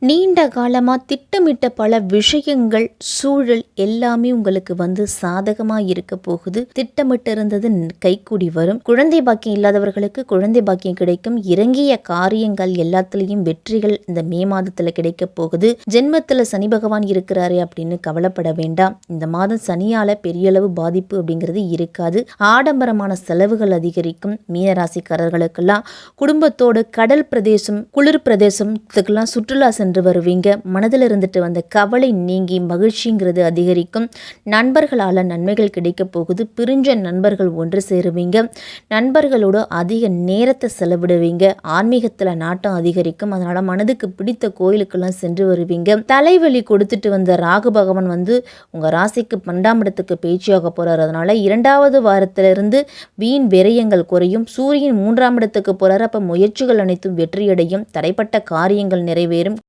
நீண்ட காலமாக திட்டமிட்ட பல விஷயங்கள் சூழல் எல்லாமே உங்களுக்கு சாதகமாக இருக்க போகுது. திட்டமிட்டு இருந்தது கைக்கூடி வரும். குழந்தை பாக்கியம் இல்லாதவர்களுக்கு குழந்தை பாக்கியம் கிடைக்கும். இறங்கிய காரியங்கள் எல்லாத்துலேயும் வெற்றிகள் இந்த மே மாதத்தில் கிடைக்க போகுது. ஜென்மத்தில் சனி பகவான் இருக்கிறாரு அப்படின்னு கவலைப்பட வேண்டாம். இந்த மாதம் சனியால் பெரிய அளவு பாதிப்பு அப்படிங்கிறது இருக்காது. ஆடம்பரமான செலவுகள் அதிகரிக்கும். மீனராசிக்காரர்களுக்கெல்லாம் குடும்பத்தோடு கடல் பிரதேசம், குளிர் பிரதேசம் இதுக்கெல்லாம் சுற்றுலா சென்று வருவீங்க. மனதில் இருந்துட்டு வந்த கவலை நீங்கி மகிழ்ச்சிங்கிறது அதிகரிக்கும். நண்பர்களால் நன்மைகள் கிடைக்க போகுது. பிரிஞ்ச நண்பர்கள் ஒன்று சேருவீங்க. நண்பர்களோடு அதிக நேரத்தை செலவிடுவீங்க. ஆன்மீகத்தில் நாட்டம் அதிகரிக்கும். அதனால் மனதுக்கு பிடித்த கோயிலுக்கெல்லாம் சென்று வருவீங்க. தலைவலி கொடுத்துட்டு வந்த ராகு பகவான் உங்கள் ராசிக்கு 12ஆம் இடத்துக்கு பேச்சியாக போகிறார். அதனால் 2வது வாரத்திலிருந்து வீண் விரயங்கள் குறையும். சூரியன் 3ஆம் இடத்துக்கு போகிறார். அப்போ முயற்சிகள் அனைத்தும் வெற்றியடையும். தடைப்பட்ட காரியங்கள் நிறைவேறும்.